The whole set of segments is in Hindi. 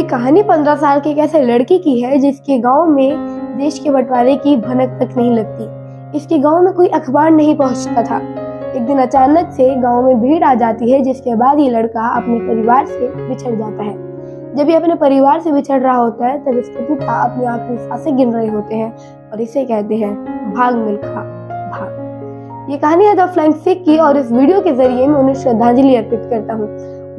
कहानी 15 साल की एक ऐसे लड़की की है जिसके गांव में देश के बंटवारे की भनक तक नहीं लगती। इसके गांव में कोई अखबार नहीं पहुंचता था। एक दिन अचानक से गांव में भीड़ आ जाती है, जिसके बाद ये लड़का अपने परिवार से बिछड़ जाता है। जब ये अपने परिवार से बिछड़ रहा होता है तब इसके पिता अपनी आखिरी सांसें गिन रहे होते हैं और इसे कहते हैं, भाग मिल्खा भाग। ये कहानी है द फ्लाइंग सिख की और इस वीडियो के जरिए मैं उन्हें श्रद्धांजलि अर्पित करता हूँ।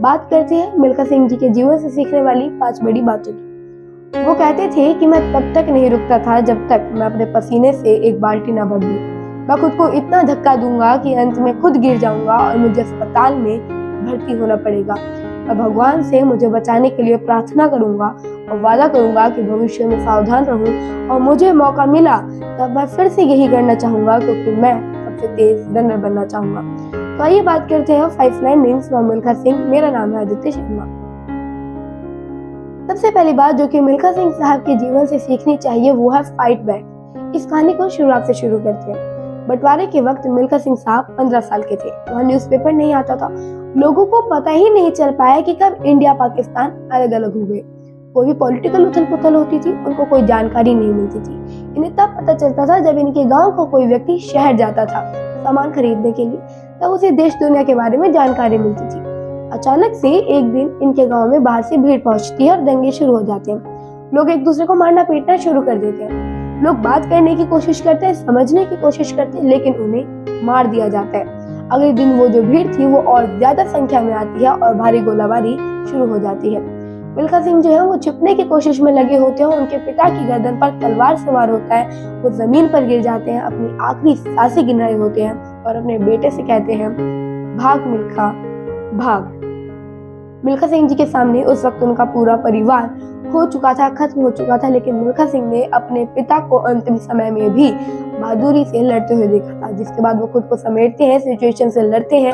बात करते हैं मिल्खा सिंह जी के जीवन से सीखने वाली 5 बड़ी बातों की। वो कहते थे कि मैं तब तक नहीं रुकता था जब तक मैं अपने पसीने से एक बाल्टी ना भर दूं। मैं खुद को इतना धक्का दूंगा कि अंत में खुद गिर जाऊंगा और मुझे अस्पताल में भर्ती होना पड़ेगा। मैं भगवान से मुझे बचाने के लिए प्रार्थना करूंगा और वादा करूंगा कि भविष्य में सावधान रहूं और मुझे मौका मिला तब मैं फिर से यही करना चाहूंगा, क्योंकि मैं सबसे तेज रनर बनना चाहूंगा। तो आइए बात करते हैं 5 लाइन्स फ्रॉम मिल्खा सिंह। मेरा नाम है आदित्य शर्मा। सबसे पहली बात जो कि मिल्खा सिंह साहब के जीवन से सीखनी चाहिए वो है फाइट बैक। इस कहानी को शुरुआत से शुरू करते हैं। बंटवारे के वक्त मिल्खा सिंह साहब 15 साल के थे। वहाँ न्यूज़पेपर नहीं आता था। लोगों को पता ही नहीं चल पाया कि कब इंडिया पाकिस्तान अलग अलग हो गए। कोई भी पॉलिटिकल उथल पुथल होती थी, उनको कोई जानकारी नहीं मिलती थी। इन्हें तब पता चलता था जब इनके गांव का कोई व्यक्ति शहर जाता था सामान खरीदने के लिए, तब उसे देश दुनिया के बारे में जानकारी मिलती थी। अचानक से एक दिन इनके गांव में बाहर से भीड़ पहुंचती है और दंगे शुरू हो जाते हैं। लोग एक दूसरे को मारना पीटना शुरू कर देते हैं। लोग बात करने की कोशिश करते हैं, समझने की कोशिश करते हैं, लेकिन उन्हें मार दिया जाता है। अगले दिन वो जो भीड़ थी वो और ज्यादा संख्या में आती है और भारी गोलाबारी शुरू हो जाती है। मिल्खा सिंह जो है वो छिपने की कोशिश में लगे होते हैं। उनके पिता की गर्दन पर तलवार सवार होता है। वो जमीन पर गिर जाते हैं, अपनी आखिरी सांसें गिन रहे होते हैं और अपने बेटे से कहते हैं, भाग मिल्खा भाग। मिल्खा सिंह जी के सामने उस वक्त उनका पूरा परिवार हो चुका था, खत्म हो चुका था, लेकिन मिल्खा सिंह ने अपने पिता को अंतिम समय में भी बहादुरी से लड़ते हुए देखा था। जिसके बाद वो खुद को समेटते हैं, सिचुएशन से लड़ते हैं।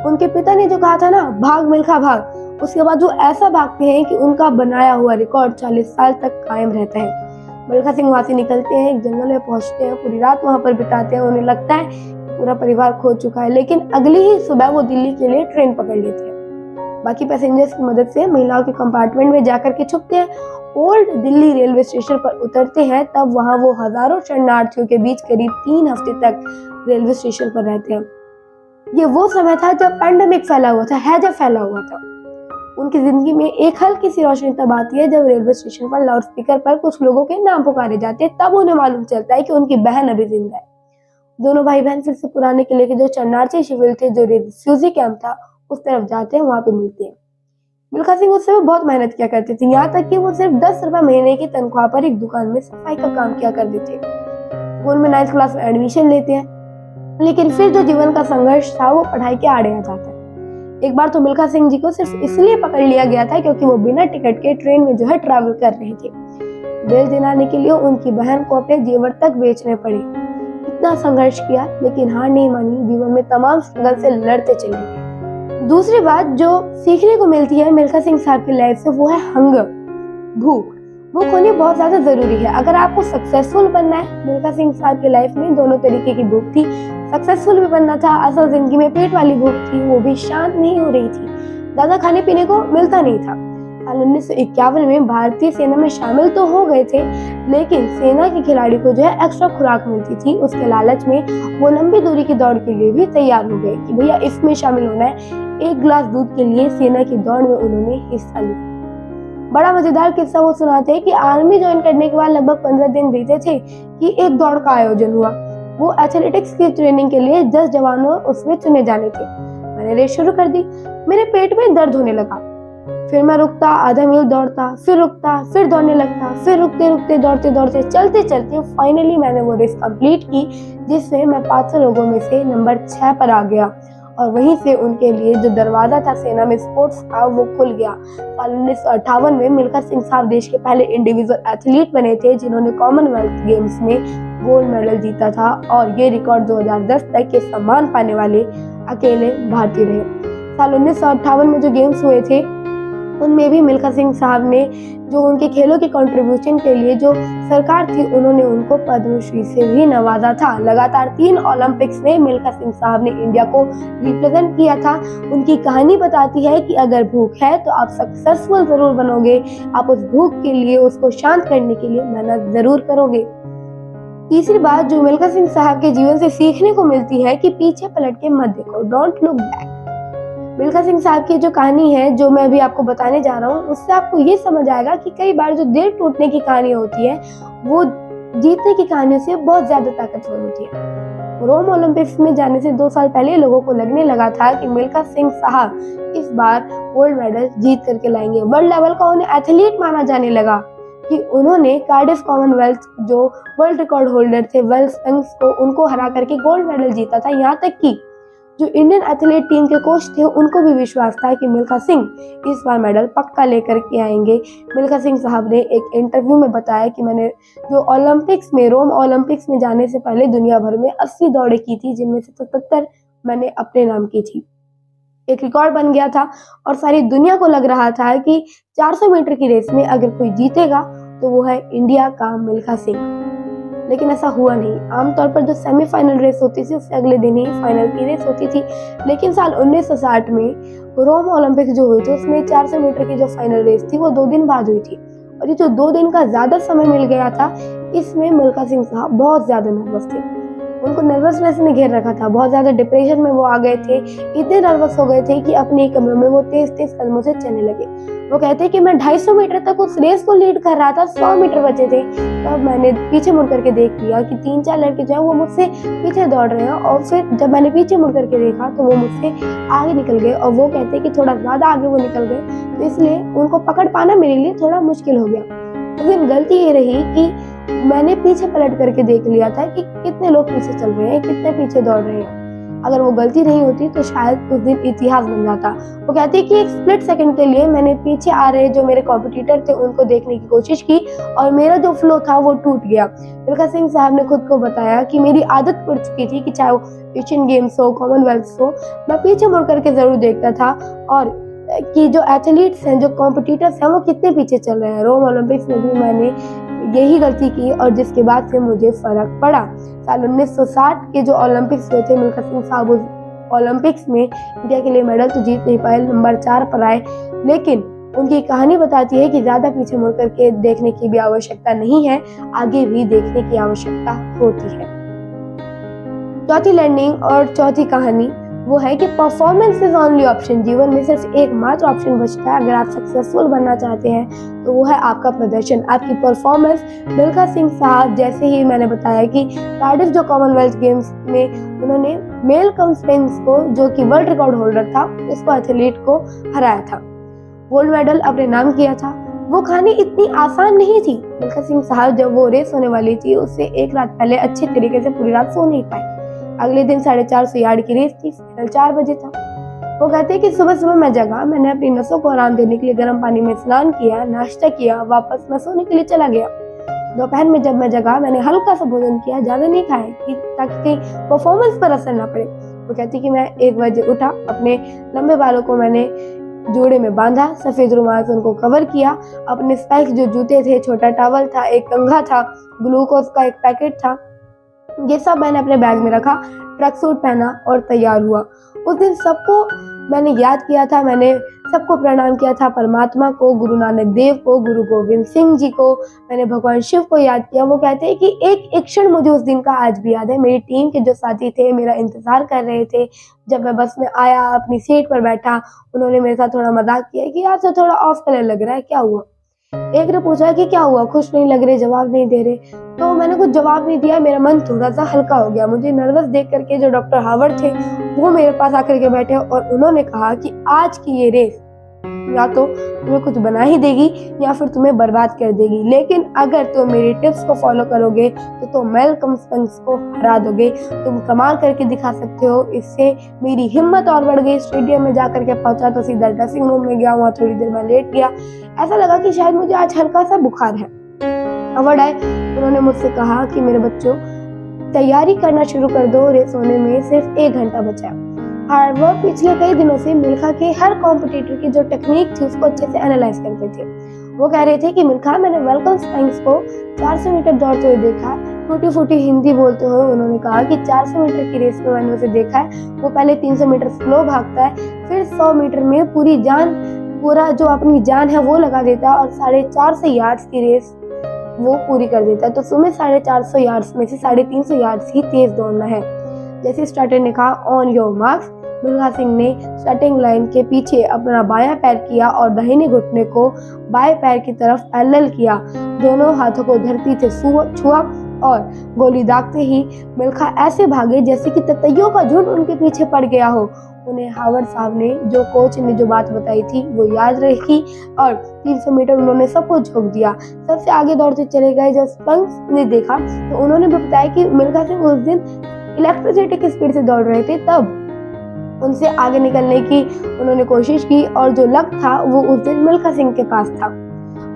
उनके पिता ने जो कहा था ना, भाग मिल्खा भाग, उसके बाद वो ऐसा भागते हैं कि उनका बनाया हुआ रिकॉर्ड 40 साल तक कायम रहता है। मिल्खा सिंह वहां से निकलते हैं, एक जंगल में पहुंचते हैं, पूरी रात वहां पर बिताते हैं। उन्हें लगता है पूरा परिवार खो चुका है, लेकिन अगली ही सुबह वो दिल्ली के लिए ट्रेन पकड़ लेते हैं। बाकी पैसेंजर्स की मदद से महिलाओं के कंपार्टमेंट में जाकर के छुपते हैं। ओल्ड दिल्ली रेलवे स्टेशन पर उतरते हैं, तब वहां वो हजारों शरणार्थियों के बीच करीब 3 हफ्ते तक रेलवे स्टेशन पर रहते हैं। ये वो समय था जब पैंडेमिक फैला हुआ था, हैजा फैला हुआ था। उनकी जिंदगी में एक हल्की सी रोशनी तब आती है जब रेलवे स्टेशन पर लाउड स्पीकर पर कुछ लोगों के नाम पुकारे जाते हैं। तब उन्हें मालूम चलता है कि उनकी बहन अभी जिंदा है। दोनों भाई बहन फिर से पुराने किले के जो शरणार्थी शिविर थे, जो रिफ्यूजी कैंप था, उस तरफ जाते हैं, वहां पे मिलते हैं। मिल्खा सिंह उस समय बहुत मेहनत किया करते थे, यहाँ तक कि वो सिर्फ 10 रुपए महीने की तनख्वाह पर एक दुकान में सफाई का काम किया करते थे। स्कूल में 9th क्लास में एडमिशन लेते हैं, लेकिन फिर जो जीवन का संघर्ष था वो पढ़ाई के आड़े आ जाता है। एक बार तो मिल्खा सिंह जी को सिर्फ इसलिए पकड़ लिया गया था क्योंकि वो बिना टिकट के ट्रेन में जो है ट्रैवल कर रहे थे। बेल दिलाने के लिए उनकी बहन को अपने जेवर तक बेचने पड़े। इतना संघर्ष किया लेकिन हार नहीं मानी, जीवन में तमाम स्ट्रगल से लड़ते चले गए। दूसरी बात जो सीखने को मिलती है मिल्खा सिंह साहब की लाइफ से वो है हंगर, भूख। भूख होनी बहुत ज्यादा जरूरी है अगर आपको सक्सेसफुल बनना है। मिल्खा सिंह साहब की लाइफ में दोनों तरीके की भूख थी। सक्सेसफुल भी बनना था, असल जिंदगी में पेट वाली भूख थी, वो भी शांत नहीं हो रही थी। ज्यादा खाने पीने को मिलता नहीं था। साल 1951 में भारतीय सेना में शामिल तो हो गए थे, लेकिन सेना के खिलाड़ी को जो है एक्स्ट्रा खुराक मिलती थी। उसके लालच में वो लंबी दूरी की दौड़ के लिए भी तैयार हो गए कि भैया इसमें शामिल होना है। 1 गिलास दूध के लिए सेना की दौड़ में उन्होंने हिस्सा लिया। बड़ा मजेदार किस्सा वो सुनाते हैं कि आर्मी ज्वाइन करने के बाद लगभग 15 दिन बीते थे कि एक दौड़ का आयोजन हुआ। वो एथलेटिक्स की ट्रेनिंग के लिए 10 जवानों उसमें चुने जाने थे। मैंने रेस शुरू कर दी। मेरे पेट में दर्द होने लगा। फिर मैं रुकता, आधा मील दौड़ता, फिर रुकता, फिर दौड़ने लगता, फिर रुकते रुकते दौड़ते दौड़ते चलते चलते फाइनली मैंने वो रेस कंप्लीट की, जिसमें मैं 500 लोगों में से नंबर 6 पर आ गया। और वहीं से उनके लिए जो दरवाजा था सेना में स्पोर्ट्स का वो खुल गया। साल 1958 में मिल्खा सिंह साहब देश के पहले इंडिविजुअल एथलीट बने थे जिन्होंने कॉमनवेल्थ गेम्स में गोल्ड मेडल जीता था और ये रिकॉर्ड 2010 तक के सम्मान पाने वाले अकेले भारतीय रहे। साल 1958 में जो गेम्स हुए थे उनमें भी मिल्खा सिंह साहब ने जो उनके खेलों के कंट्रीब्यूशन के लिए जो सरकार थी उन्होंने उनको पद्मश्री से भी नवाजा था। लगातार 3 ओलंपिक्स में मिल्खा सिंह साहब ने इंडिया को रिप्रेजेंट किया था। उनकी कहानी बताती है कि अगर भूख है तो आप सक्सेसफुल जरूर बनोगे, आप उस भूख के लिए, उसको शांत करने के लिए मेहनत जरूर करोगे। तीसरी बात जो मिल्खा सिंह साहब के जीवन से सीखने को मिलती है कि पीछे पलट के मत देखो, don't look back. Milkha Singh साहब की जो कहानी है जो मैं अभी आपको बताने जा रहा हूँ उससे आपको ये समझ आएगा कि कई बार जो दिल टूटने की कहानी होती है वो जीतने की कहानियों से बहुत ज्यादा ताकतवर होती है। रोम ओलंपिक्स में जाने से 2 साल पहले लोगों को लगने लगा था कि मिल्खा सिंह साहब इस बार गोल्ड मेडल जीत करके लाएंगे। वर्ल्ड लेवल का उन्हें एथलीट माना जाने लगा कि उन्होंने कार्डिफ कॉमनवेल्थ जो वर्ल्ड रिकॉर्ड होल्डर थे वेल्स स्पेंक्स को उनको हरा करके गोल्ड मेडल जीता था। यहाँ तक कि जो इंडियन एथलीट टीम के कोच थे उनको भी विश्वास था कि मिल्खा सिंह इस बार मेडल पक्का लेकर के आएंगे। मिल्खा सिंह साहब ने एक इंटरव्यू में बताया कि मैंने जो ओलंपिक्स में रोम ओलंपिक्स में जाने से पहले दुनिया भर में 80 दौड़े की थी जिनमें से 77 मैंने अपने नाम की थी। एक रिकॉर्ड बन गया था और सारी दुनिया को लग रहा था कि 400 मीटर की रेस में अगर कोई जीतेगा तो वो है इंडिया का मिल्खा सिंह। लेकिन ऐसा हुआ नहीं। आमतौर पर जो सेमीफाइनल रेस होती थी उससे अगले दिन ही फाइनल की रेस होती थी। लेकिन साल 1960 में रोम ओलंपिक जो हुई थी उसमें 400 मीटर की जो फाइनल रेस थी वो 2 दिन बाद हुई थी और ये जो 2 दिन का ज्यादा समय मिल गया था इसमें मिल्खा सिंह साहब बहुत ज्यादा नर्वस थे। उनको नर्वसनेस ने घेर रखा था, बहुत ज्यादा डिप्रेशन में वो आ गए थे। इतने नर्वस हो गए थे कि अपने कमरे में वो तेज तेज कदमों से चलने लगे। वो कहते हैं कि मैं 250 मीटर तक उस रेस को लीड कर रहा था, 100 मीटर बचे थे तब मैंने पीछे मुड़ करके देख लिया कि 3-4 लड़के जो है वो मुझसे पीछे दौड़ रहे हैं और फिर जब मैंने पीछे मुड़ करके देखा तो वो मुझसे आगे निकल गए। और वो कहते हैं कि थोड़ा ज्यादा आगे वो निकल गए तो इसलिए उनको पकड़ पाना मेरे लिए थोड़ा मुश्किल हो गया। लेकिन गलती ये रही कि मैंने पीछे पलट करके देख लिया था कि कितने लोग पीछे चल रहे हैं, कितने पीछे दौड़ रहे हैं। अगर वो गलती नहीं होती तो शायद उस दिन इतिहास बन जाता। वो कहते हैं कि एक स्प्लिट सेकंड के लिए मैंने पीछे आ रहे जो मेरे कॉम्पिटिटर थे उनको देखने की कोशिश की और मेरा जो फ्लो था वो टूट गया। मिल्खा सिंह साहब ने खुद को बताया कि मेरी आदत पड़ चुकी थी कि चाहे वो एशियन गेम्स हो, कॉमनवेल्थ हो, मैं पीछे मुड़ करके जरूर देखता था और कि जो एथलीट्स हैं, जो कॉम्पिटिटर्स हैं वो कितने पीछे चल रहे हैं। रोम ओलंपिक्स में भी मैंने यही गलती की और जिसके बाद से मुझे फर्क पड़ा। साल 1960 के जो ओलंपिक्स हुए थे मिल्खा सिंह साहब उस ओलंपिक्स में इंडिया के लिए मेडल तो जीत नहीं पाए, नंबर 4 पर आए। लेकिन उनकी कहानी बताती है कि ज्यादा पीछे मुड़ करके देखने की भी आवश्यकता नहीं है, आगे भी देखने की आवश्यकता होती है। चौथी लर्निंग और चौथी कहानी वो है कि परफॉर्मेंस इज ओनली ऑप्शन। जीवन में सिर्फ एकमात्र ऑप्शन बचता है अगर आप सक्सेसफुल बनना चाहते हैं तो वो है आपका प्रदर्शन, आपकी परफॉर्मेंस। मिल्खा सिंह साहब जैसे ही मैंने बताया कि कार्डिफ जो कॉमनवेल्थ गेम्स में उन्होंने मेल स्पेंक्स को जो कि वर्ल्ड रिकॉर्ड होल्डर था उसको एथलीट को हराया था, गोल्ड मेडल अपने नाम किया था। वो कहानी इतनी आसान नहीं थी। मिल्खा सिंह साहब जब वो रेस होने वाली थी उससे एक रात पहले अच्छे तरीके से पूरी रात सो नहीं पाए। अगले दिन 450 यार्ड की रेस थी, फाइनल 4 बजे था। वो कहते हैं कि सुबह सुबह मैं जगा, मैंने अपनी नसों को आराम देने के लिए गर्म पानी में स्नान किया, नाश्ता किया, वापस मैं सोने के लिए चला गया। दोपहर में जब मैं जगा मैंने हल्का सा भोजन किया, ज्यादा नहीं खाया कि ताकि कहीं परफॉर्मेंस पर असर ना पड़े। वो कहती है कि मैं 1 बजे उठा, अपने लंबे बालों को मैंने जोड़े में बांधा, सफेद रुमाल से उनको कवर किया, अपने स्पाइक्स जो जूते थे, छोटा टॉवल था, एक कंघा था, ग्लूकोज का एक पैकेट था, ये सब मैंने अपने बैग में रखा, ट्रक सूट पहना और तैयार हुआ। उस दिन सबको मैंने याद किया था, मैंने सबको प्रणाम किया था, परमात्मा को, गुरु नानक देव को, गुरु गोविंद सिंह जी को, मैंने भगवान शिव को याद किया। वो कहते हैं कि एक क्षण मुझे उस दिन का आज भी याद है। मेरी टीम के जो साथी थे मेरा इंतजार कर रहे थे। जब मैं बस में आया, अपनी सीट पर बैठा, उन्होंने मेरे साथ थोड़ा मजाक किया कि आज तो थोड़ा ऑफ कलर लग रहा है, क्या हुआ। एक ने पूछा कि क्या हुआ, खुश नहीं लग रहे, जवाब नहीं दे रहे। तो मैंने कुछ जवाब नहीं दिया, मेरा मन थोड़ा सा हल्का हो गया। मुझे नर्वस देख करके जो डॉक्टर हावर्ड थे वो मेरे पास आकर के बैठे और उन्होंने कहा कि आज की ये रेस या तो तुम्हें कुछ बना ही देगी या फिर तुम्हें बर्बाद कर देगी, लेकिन अगर तुम मेरी टिप्स को फॉलो करोगे तो तुम मेलकम स्पेंक्स को हरा दोगे, तुम कमाल करके दिखा सकते हो। इससे मेरी हिम्मत और बढ़ गई। स्टेडियम में जाकर के पहुंचा तो सीधा ड्रेसिंग रूम में गया, वहाँ थोड़ी देर में लेट गया। ऐसा लगा कि शायद मुझे आज हल्का सा बुखार है। हावर्ड आए, उन्होंने मुझसे कहा कि मेरे बच्चों तैयारी करना शुरू कर दो, रेस होने में सिर्फ 1 घंटा बचा। वो पिछले कई दिनों से मिल्खा के हर कॉम्पिटिटर की जो टेक्निक थी उसको अच्छे से एनालाइज करते थे। वो कह रहे थे कि मिल्खा, मैंने वेलकम स्पैंक्स को 400 मीटर दौड़ते हुए देखा। टूटी फूटी हिंदी बोलते हुए उन्होंने कहा कि 400 मीटर की रेस में मैंने उसे देखा है। वो पहले 300 मीटर स्लो भागता है, फिर 100 मीटर में पूरा जो अपनी जान है वो लगा देता है और 450 यार्ड्स की रेस वो पूरी कर देता है। तो तुम्हें 450 यार्ड्स में से 350 यार्ड्स ही तेज दौड़ना है। जैसे स्टार्टर ने कहा, on your marks, Milkha Singh ने स्टार्टिंग लाइन के पीछे अपना बायां पैर किया और दाहिने घुटने को बाएं पैर की तरफ पैरेलल किया। दोनों हाथों को धरती से छुआ और गोली दागते ही मिल्खा ऐसे भागे जैसे कि ततैयों का झुंड उनके पीछे पड़ गया हो। उन्हें हावर्ड साहब ने, जो कोच ने जो बात बताई थी, वो याद रखी और 300 मीटर उन्होंने सबको झोंक दिया। सबसे आगे दौड़ते चले गए। जब स्पैंक्स ने देखा तो उन्होंने बताया कि मिल्खा सिंह उस दिन इलेक्ट्रिसिटी की स्पीड से दौड़ रहे थे, तब उनसे आगे निकलने की उन्होंने कोशिश की और जो लक था वो उस दिन मिल्खा सिंह के पास था।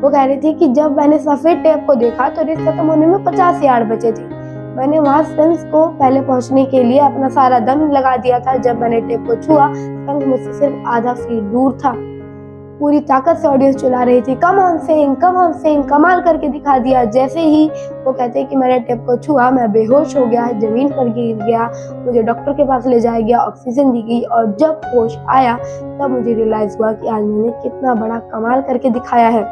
वो कह रहे थे कि जब मैंने सफेद टेप को देखा तो रेस खत्म होने में 50 यार्ड बचे थे। मैंने वहां स्पैंक्स को पहले पहुंचने के लिए अपना सारा दम लगा दिया था। जब मैंने टेप को छुआ, स्पैंक्स मुझसे सिर्फ आधा फीट दूर था। पूरी ताकत से ऑडियंस चिल्ला रही थी, कम ऑन सिंह, कमाल करके दिखा दिया। जैसे ही वो कहते हैं कि मैंने टेप को छुआ, मैं बेहोश हो गया, जमीन पर गिर गया। मुझे डॉक्टर के पास ले जाया गया, ऑक्सीजन दी गई और जब होश आया तब मुझे रियलाइज हुआ कि आज मैंने कितना बड़ा कमाल करके दिखाया है।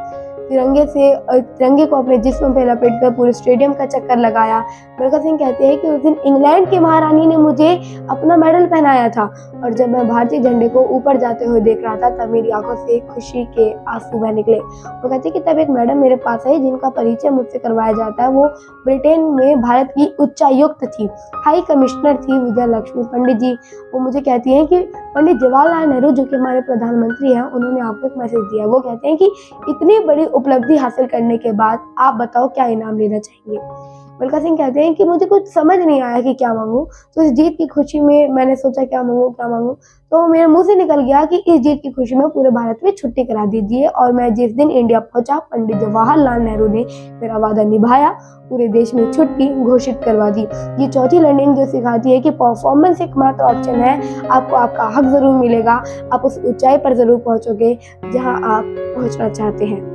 तिरंगे को अपने जिस्म पे लपेटकर पूरे स्टेडियम का चक्कर लगाया। मिल्खा सिंह कहते हैं कि उस दिन इंग्लैंड की महारानी ने मुझे अपना मेडल पहनाया था और जब मैं भारतीय झंडे को ऊपर जाते हुए देख रहा था तब मेरी आंखों से खुशी के आंसू बह निकले। वो कहते हैं कि तब एक मैडम मेरे पास आई जिनका परिचय मुझसे करवाया जाता है। वो ब्रिटेन में भारत की उच्चायुक्त थी, हाई कमिश्नर थी, विजय लक्ष्मी पंडित जी। वो मुझे कहती हैं कि पंडित जवाहरलाल नेहरू, जो कि हमारे प्रधानमंत्री हैं, उन्होंने आपको एक मैसेज दिया। वो कहते हैं कि इतनी बड़ी उपलब्धि हासिल करने के बाद आप बताओ क्या इनाम लेना चाहेंगे। मिल्खा सिंह कहते हैं कि मुझे कुछ समझ नहीं आया कि क्या मांगूं, तो इस जीत की खुशी में मैंने सोचा क्या मांगूं, तो मेरे मुंह से निकल गया कि इस जीत की खुशी में पूरे भारत में छुट्टी करा दीजिए। और मैं जिस दिन इंडिया पहुंचा, पंडित जवाहरलाल नेहरू ने मेरा वादा निभाया, पूरे देश में छुट्टी घोषित करवा दी। ये चौथी लर्निंग जो सिखाती है कि परफॉर्मेंस एकमात्र ऑप्शन है, आपको आपका हक जरूर मिलेगा, आप उस ऊंचाई पर जरूर पहुंचोगे जहां आप पहुंचना चाहते हैं।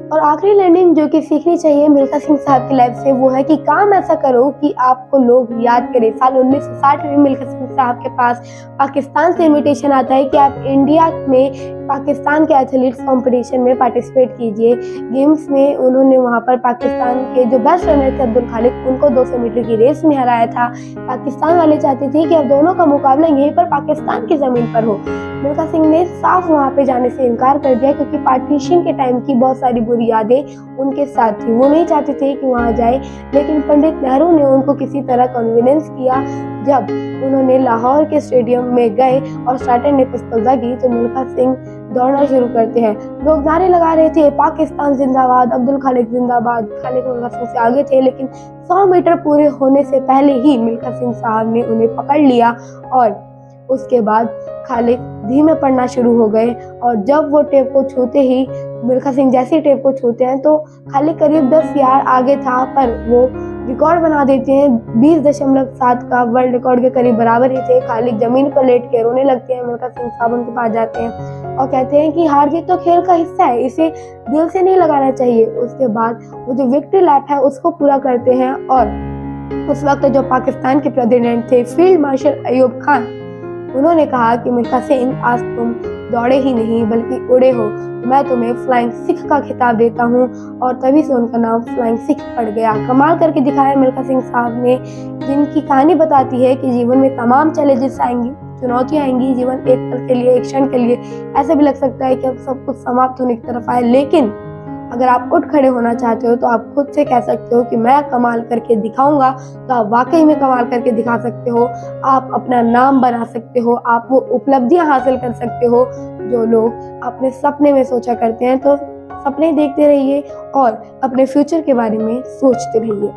और आखिरी लर्निंग जो कि सीखनी चाहिए मिल्खा सिंह साहब की लाइफ से, वो है कि काम ऐसा करो कि आपको लोग याद करें। साल 1960 में मिल्खा सिंह साहब के पास पाकिस्तान से इनविटेशन आता है कि आप इंडिया में पाकिस्तान के एथलीट्स कंपटीशन में पार्टिसिपेट कीजिए। गेम्स में उन्होंने वहां पर पाकिस्तान के जो बेस्ट रनर थे अब्दुल खालिद, उनको 200 मीटर की रेस में हराया था। पाकिस्तान वाले चाहते थे कि अब दोनों का मुकाबला यहीं पर पाकिस्तान की जमीन पर हो। मिल्खा सिंह ने साफ वहां पे जाने से इनकार कर दिया क्योंकि पार्टीशन के टाइम की बहुत सारी बुरी यादें उनके साथ थी। वो नहीं चाहते थे कि वहां जाए, लेकिन पंडित नेहरू ने उनको किसी तरह कन्विंस किया। जब उन्होंने लाहौर के स्टेडियम में गए और स्टार्टर ने पिस्तौल दागी तो मिल्खा सिंह दौड़ना शुरू करते हैं। लोग नारे लगा रहे थे, पाकिस्तान जिंदाबाद, अब्दुल खालिद जिंदाबाद। खालिद मिल्खा सिंह से आगे थे, लेकिन 100 मीटर पूरे होने से पहले ही मिल्खा सिंह साहब ने उन्हें पकड़ लिया और उसके बाद खालिद धीमे पड़ना शुरू हो गए। और जब वो टेप को छूते ही, मिल्खा सिंह जैसे ही टेप को छूते हैं तो खालिद करीब 10 यार्ड आगे था, पर वो रिकॉर्ड बना देते हैं 20.7 का, वर्ल्ड रिकॉर्ड के करीब बराबर ही थे। खालिद जमीन पर लेट के रोने लगते हैं। मिल्खा सिंह साहब उनके पास जाते हैं और कहते हैं कि हार जीत तो खेल का हिस्सा है, इसे दिल से नहीं लगाना चाहिए। उसके बाद वो जो विक्ट्री लैप है उसको पूरा करते हैं और उस वक्त जो पाकिस्तान के प्रेसिडेंट थे फील्ड मार्शल अयूब खान, उन्होंने कहा कि मिल्खा सिंह, आज तुम दौड़े ही नहीं बल्कि उड़े हो, तो मैं तुम्हें फ्लाइंग सिख का खिताब देता हूँ। और तभी से उनका नाम फ्लाइंग सिख पड़ गया। कमाल करके दिखाया मिल्खा सिंह साहब ने, जिनकी कहानी बताती है कि जीवन में तमाम चैलेंजेस आएंगी, चुनौतियां आएंगी। जीवन एक पल के लिए, एक क्षण के लिए ऐसा भी लग सकता है कि अब सब कुछ समाप्त होने की तरफ आए, लेकिन अगर आप उठ खड़े होना चाहते हो तो आप खुद से कह सकते हो कि मैं कमाल करके दिखाऊंगा, तो आप वाकई में कमाल करके दिखा सकते हो। आप अपना नाम बना सकते हो, आप वो उपलब्धियां हासिल कर सकते हो जो लोग अपने सपने में सोचा करते हैं। तो सपने देखते रहिए और अपने फ्यूचर के बारे में सोचते रहिए।